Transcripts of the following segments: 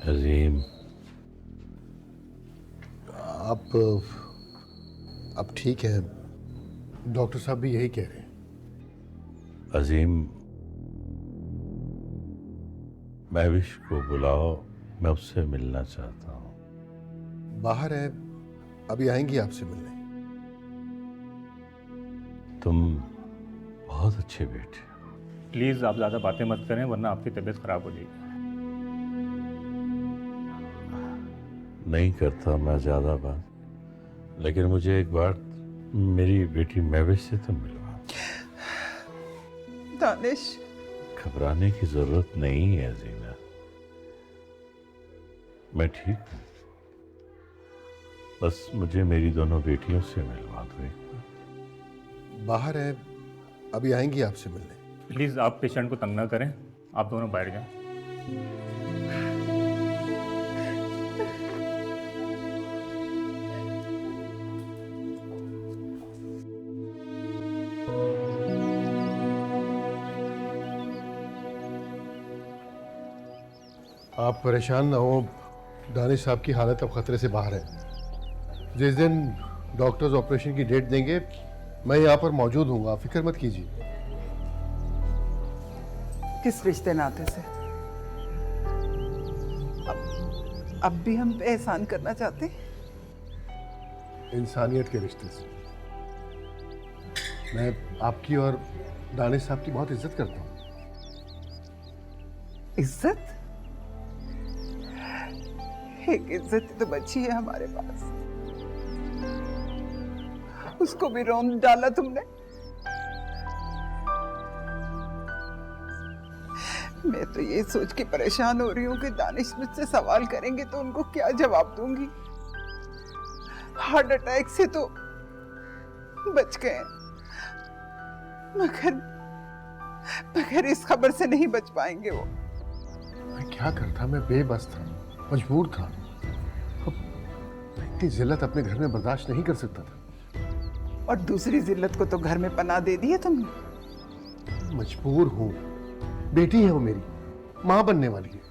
अजीम, अब ठीक है, डॉक्टर साहब भी यही कह रहे हैं। अजीम, महविश को बुलाओ, मैं उससे मिलना चाहता हूँ। बाहर है, अभी आएंगी आपसे मिलने। तुम बहुत अच्छे बेटे हो। प्लीज़ आप ज़्यादा बातें मत करें वरना आपकी तबीयत ख़राब हो जाएगी। नहीं करता मैं ज़्यादा बात, लेकिन मुझे एक बार मेरी बेटी महविश से तो मिलवा। दानिश, घबराने की जरूरत नहीं है जीना, मैं ठीक हूँ। बस मुझे मेरी दोनों बेटियों से मिलवा दो एक बार। बाहर है, अभी आएंगी आपसे मिलने। प्लीज़ आप पेशेंट को तंग ना करें, आप दोनों बैठ जाएं। आप परेशान ना हो, दानिश साहब की हालत अब खतरे से बाहर है। जिस दिन डॉक्टर्स ऑपरेशन की डेट देंगे, मैं यहाँ पर मौजूद हूँ, आप फिक्र मत कीजिए। किस रिश्ते नाते से? अब भी हम पे एहसान करना चाहते हैं? इंसानियत के रिश्ते से। मैं आपकी और दानिश साहब की बहुत इज्जत करता हूँ। इज्जत? एक इज्जत तो बची है हमारे पास, उसको भी रौंद डाला तुमने। मैं तो ये सोच के परेशान हो रही हूँ कि दानिश मुझसे सवाल करेंगे तो उनको क्या जवाब दूंगी। हार्ट अटैक से तो बच गए, मगर इस खबर से नहीं बच पाएंगे वो। मैं क्या करता, मैं बेबस था, मजबूर था। अब इतनी जिल्लत अपने घर में बर्दाश्त नहीं कर सकता था। और दूसरी जिल्लत को तो घर में पनाह दे दी है तुमने। मजबूर हूँ, बेटी है वो मेरी, माँ बनने वाली है,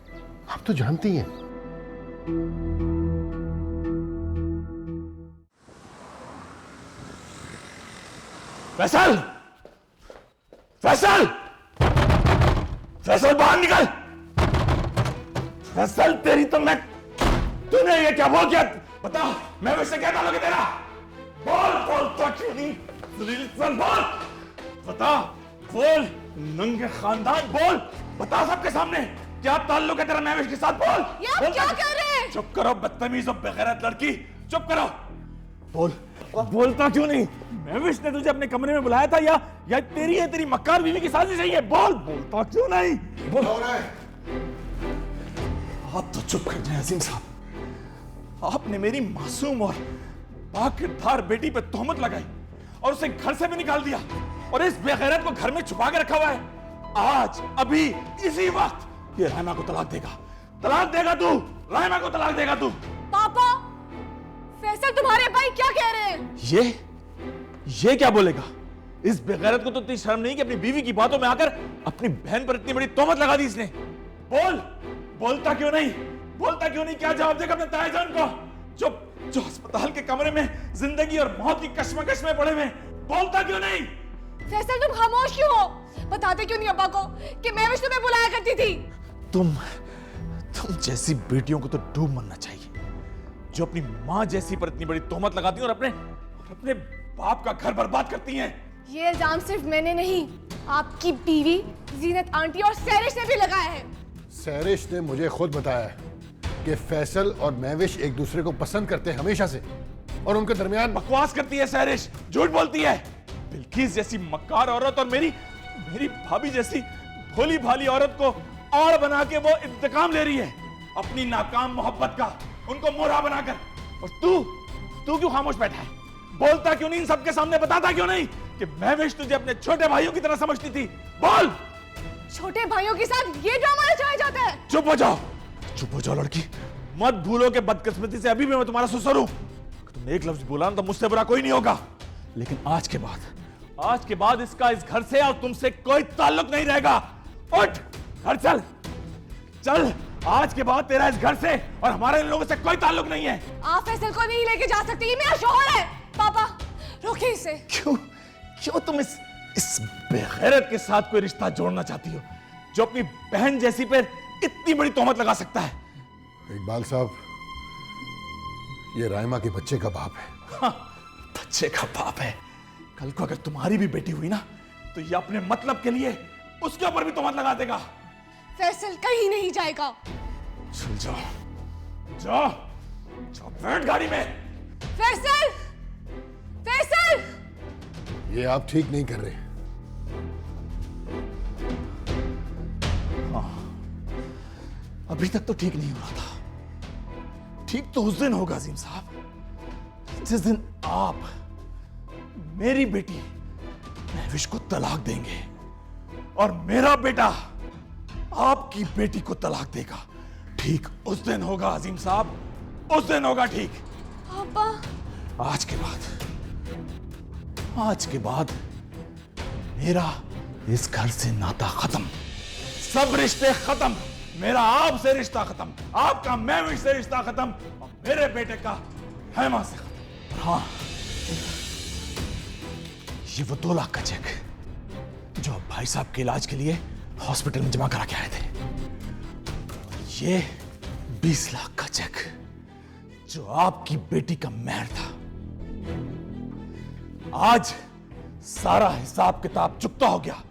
आप तो जानती हैं। फैसल! फैसल! फैसल बाहर निकल! फैसल तेरी तो मैं, तूने ये क्या बोल किया? बता, मैं वैसे क्या डालोगे तेरा? बोल तो क्यों नहीं? बोल! बता, बोल! नंगे खानदान बोल! बता सबके सामने, क्या ताल्लुक है तेरा महविश के साथ? बोल! ये आप क्या कर रहे हैं? चुप करो बदतमीज और बेगैरत लड़की, चुप करो! बोल! बोलता क्यों नहीं? महविश ने तुझे अपने कमरे में बुलाया था या तेरी मक्कार बीवी की साजिश है ये? बोलता क्यों नहीं? बोल! आप तो चुप कर जाए अजीम साहब। आपने मेरी मासूम और बाकिरदार बेटी पे तोहमत लगाई और उसे घर से भी निकाल दिया और इस बेगैरत को घर में छुपा के रखा हुआ है। आज अभी इसी वक्त ये रायमा को तलाक देगा तू, रायमा को तलाक देगा तू। पापा, फैसल तुम्हारे भाई क्या कह रहे हैं? ये क्या बोलेगा? इस बेगैरत को तो इतनी शर्म नहीं कि अपनी बीवी की बातों में आकर अपनी बहन पर इतनी बड़ी तोहमत लगा दी इसने। बोलता क्यों नहीं? क्या जवाब देगा अपने तायाजान को जो अस्पताल के कमरे में जिंदगी और मौत की कश्मकश में पड़े हुए? बोलता क्यों नहीं? फैसल तुम खामोश क्यों हो? बताते क्यों नहीं अब्बा को कि महविश तुम्हें बुलाया करती थी? तुम जैसी बेटियों को तो डूब मरना चाहिए, जो अपनी माँ जैसी पर इतनी बड़ी तोहमत लगाती हैं और अपने बाप का घर बर्बाद करती हैं। ये इल्जाम सिर्फ मैंने नहीं, आपकी बीवी जीनत आंटी और सैरिश ने भी लगाया है। सैरिश ने मुझे खुद बताया है कि फैसल और महविश एक दूसरे को पसंद करते हैं हमेशा से, और उनके दरमियान बकवास करती है सैरिश, झूठ बोलती है। बिल्किस जैसी मक्कार औरत और मेरी भाभी जैसी भोली भाली औरत को आड़ बना के वो इंतकाम ले रही है अपनी नाकाम मोहब्बत का, उनको मोहरा बनाकर। और तू क्यों खामोश बैठा है? बोलता क्यों नहीं? इन सबके सामने बताता क्यों नहीं कि महविश तुझे अपने छोटे भाइयों की तरह समझती थी? बोल! छोटे भाइयों के साथ ये ड्रामा रचाया जाता है? चुप हो जाओ लड़की, मत भूलो कि बदकिस्मती से अभी भी मैं तुम्हारा ससुर हूं। तुमने एक लफ्ज बोला ना तो मुझसे बुरा कोई नहीं होगा, लेकिन आज के बाद इसका इस घर से और तुमसे कोई ताल्लुक नहीं रहेगा। उठ, घर चल आज के बाद तेरा इस घर से और हमारे इन लोगों से कोई ताल्लुक नहीं है। आप फैसल को नहीं लेके जा सकते, ये मेरा शौहर है। पापा रोकिए इसे। क्यों क्यों तुम इस बेगैरत के साथ कोई रिश्ता जोड़ना चाहती हो जो अपनी बहन जैसी पे इतनी बड़ी तोहमत लगा सकता है? इकबाल साहब, ये रायमा के बच्चे का बाप है। हाँ, बच्चे का बाप है। कल को अगर तुम्हारी भी बेटी हुई ना तो ये अपने मतलब के लिए उसके ऊपर भी तोहमत लगा देगा। फैसल कहीं नहीं जाएगा। चल जाओ जाओ जाओ, बैठ गाड़ी में। फैसल, फैसल! ये आप ठीक नहीं कर रहे। अभी तक तो ठीक नहीं हो रहा था। ठीक तो उस दिन होगा अजीम साहब जिस दिन आप मेरी बेटी महविश को तलाक देंगे और मेरा बेटा आपकी बेटी को तलाक देगा। ठीक उस दिन होगा अजीम साहब, उस दिन होगा ठीक। पापा, आज के बाद मेरा इस घर से नाता खत्म, सब रिश्ते खत्म। मेरा आपसे रिश्ता खत्म, आपका महविश से रिश्ता खत्म और मेरे बेटे का हैमा से खत्म। हाँ, ये वो 2 लाख का चेक जो आप भाई साहब के इलाज के लिए हॉस्पिटल में जमा करा के आए थे, ये 20 लाख का चेक जो आपकी बेटी का मेहर था। आज सारा हिसाब किताब चुकता हो गया।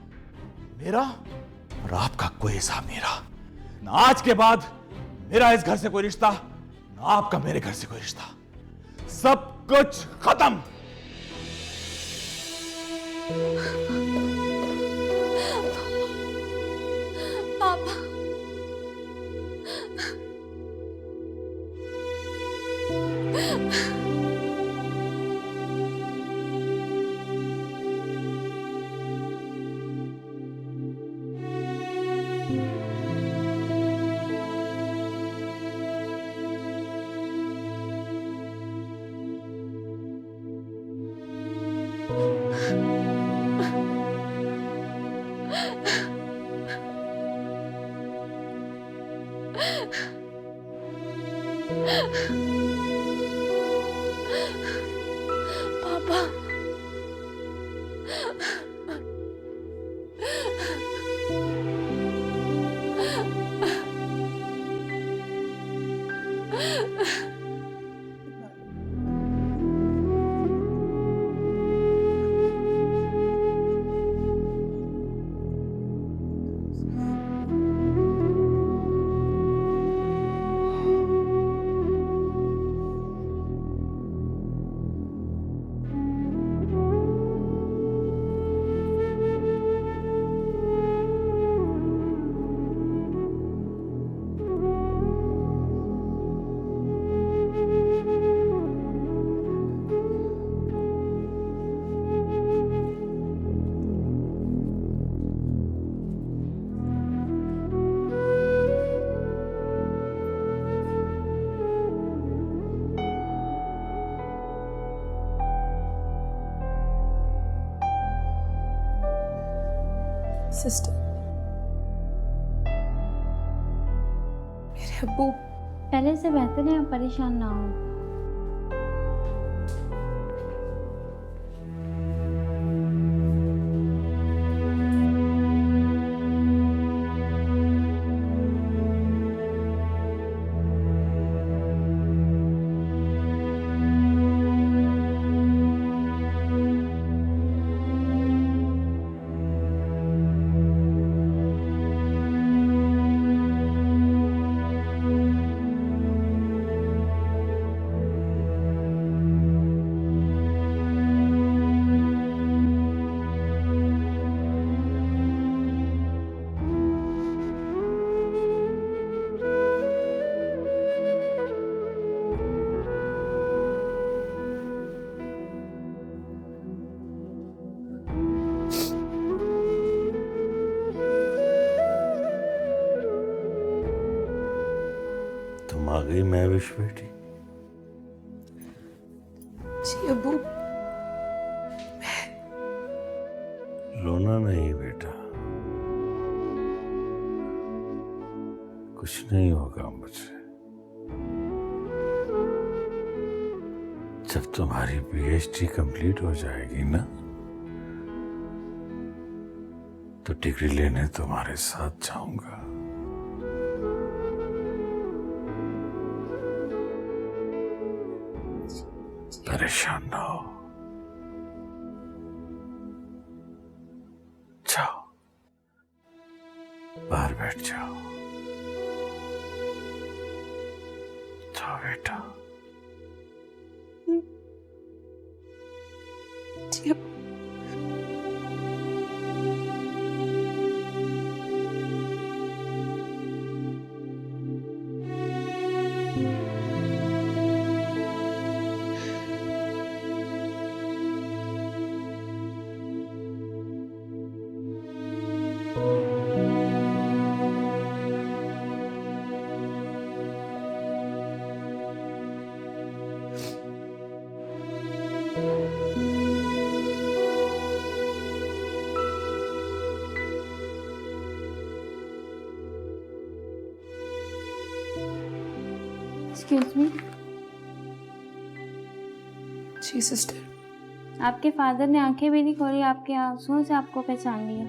मेरा और आपका कोई हिसाब नहीं रहा। ना आज के बाद मेरा इस घर से कोई रिश्ता, ना आपका मेरे घर से कोई रिश्ता। सब कुछ खत्म। पापा, पापा, सिस्टर, मेरे अब्बू पहले से बेहतर है, आप परेशान ना हो। तुम आ गई महविश बेटी। जी अब्बू, रोना नहीं बेटा, कुछ नहीं होगा मुझे। जब तुम्हारी पीएचडी कंप्लीट हो जाएगी ना, तो डिग्री लेने तुम्हारे साथ जाऊंगा। परेशान ना हो, जाओ बाहर बैठ जाओ। जाओ बेटा। जी अब एक्सक्यूज मी, जी सिस्टर। आपके फादर ने आंखें भी नहीं खोली, आपके आंसुओं से आपको पहचान लिया।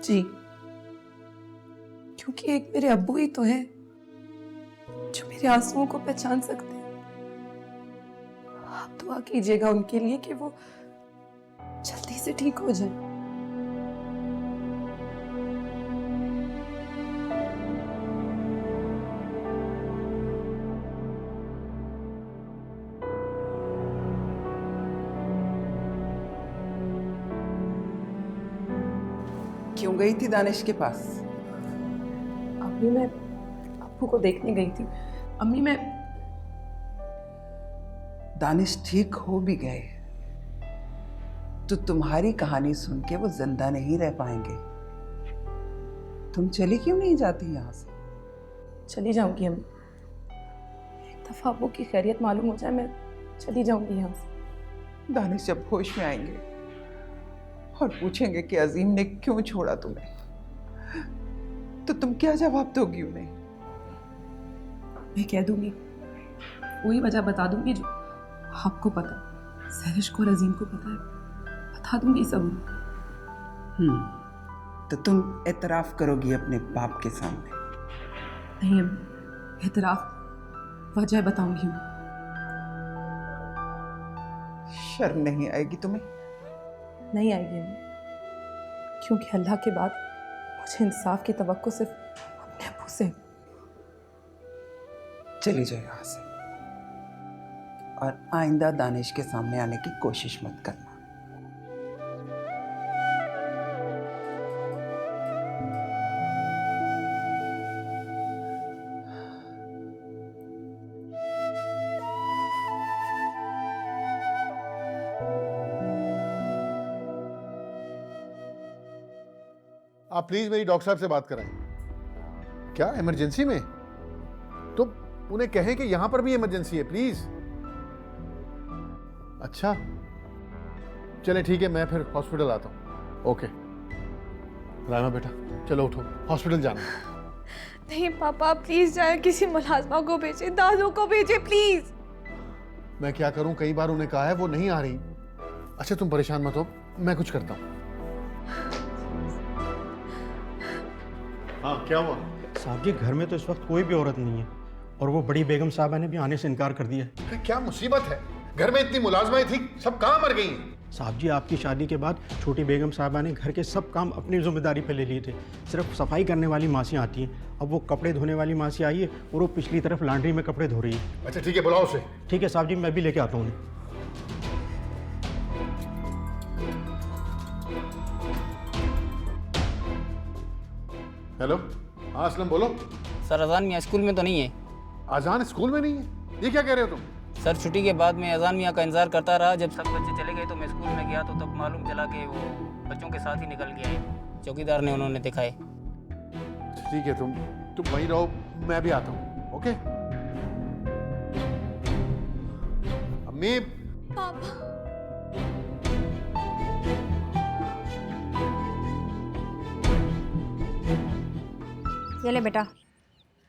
जी, क्योंकि एक मेरे अब्बू ही तो है जो मेरे आंसुओं को पहचान सकते हैं। आप दुआ कीजिएगा उनके लिए कि वो जल्दी से ठीक हो जाए। क्यों गई थी दानिश के पास? अम्मी, मैं अब्बू को देखने गई थी। अम्मी, मैं दानिश ठीक हो भी गए तो तुम्हारी कहानी सुन के वो जिंदा नहीं रह पाएंगे। तुम चली क्यों नहीं जाती यहाँ से? चली जाऊंगी अम्मी। एक दफा अब्बू की खैरियत मालूम हो जाए, मैं चली जाऊंगी यहाँ से। दानिश जब होश में आएंगे और पूछेंगे कि अजीम ने क्यों छोड़ा तुम्हें, तो तुम क्या जवाब दोगी उन्हें? मैं कह दूंगी, वही वजह बता दूंगी जो आपको पता, सहरिश को और अजीम को पता है। बता दूंगी सब। तो तुम एतराफ करोगी अपने बाप के सामने? नहीं अम्मी, एतराफ वजह बताऊंगी मैं। शर्म नहीं आएगी तुम्हें? नहीं आएगी अम्मी, क्योंकि अल्लाह के बाद मुझे इंसाफ की तवक्को सिर्फ अपने अब्बू से। चली जाओ यहाँ से और आइंदा दानिश के सामने आने की कोशिश मत करना। आप प्लीज मेरी डॉक्टर साहब से बात कराएं। क्या इमरजेंसी में? तो उन्हें कहें कि यहां पर भी इमरजेंसी है, प्लीज। अच्छा चले ठीक है, मैं फिर हॉस्पिटल आता हूं। ओके रायमा बेटा, चलो उठो, हॉस्पिटल जाना। नहीं पापा, प्लीज जाए, किसी मुलाजमा को भेजे, दादू को भेजे प्लीज। मैं क्या करूं, कई बार उन्हें कहा है, वो नहीं आ रही। अच्छा तुम परेशान मत हो, मैं कुछ करता हूं। हाँ क्या हुआ? साहब जी, घर में तो इस वक्त कोई भी औरत नहीं है और वो बड़ी बेगम साहबा ने भी आने से इनकार कर दिया है। क्या मुसीबत है? घर में इतनी मुलाजमाएं थी, सब कहाँ मर गई हैं? साहब जी, आपकी शादी के बाद छोटी बेगम साहबा ने घर के सब काम अपनी जिम्मेदारी पे ले लिए थे। सिर्फ सफाई करने वाली मासी आती हैं। अब वो कपड़े धोने वाली मासी आई है और वो पिछली तरफ लॉन्ड्री में कपड़े धो रही है। अच्छा ठीक है, बुलाओ उसे। ठीक है साहब जी, मैं भी लेके आता हूँ उन्हें। हेलो, हाँ असलम बोलो। सर अजान मियाँ स्कूल में तो नहीं है। आजान स्कूल में नहीं है? ये क्या कह रहे हो तुम? सर छुट्टी के बाद मैं अजान मियाँ का इंतजार करता रहा। जब सब बच्चे चले गए तो मैं स्कूल में गया तो तब मालूम चला कि वो बच्चों के साथ ही निकल गया है। चौकीदार ने उन्होंने दिखाए। ठीक है, तुम वहीं रहो, मैं भी आता हूँ। ओके अम्मी। पापा ये ले बेटा,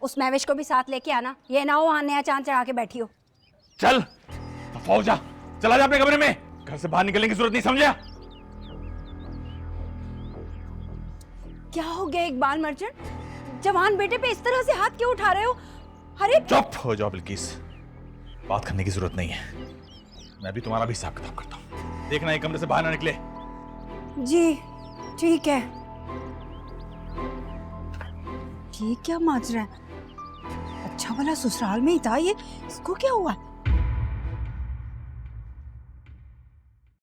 उस महविश को भी साथ लेके आना, ये ना हो वहां नया चांद चढ़ा के बैठी हो। चल दफा हो जा, चला जा अपने कमरे में, घर से बाहर निकलने की जरूरत नहीं, समझा? क्या हो गया इकबाल मर्चेंट, जवान बेटे पे इस तरह से हाथ क्यों उठा रहे हो? अरे चुप हो जाओ बिल्किस, बात करने की जरूरत नहीं है, मैं भी तुम्हारा भी हिसाब किताब करता हूँ। देखना एक कमरे से बाहर ना निकले। जी ठीक है। ये क्या माजरा है? अच्छा भला ससुराल में ही था ये, इसको क्या हुआ?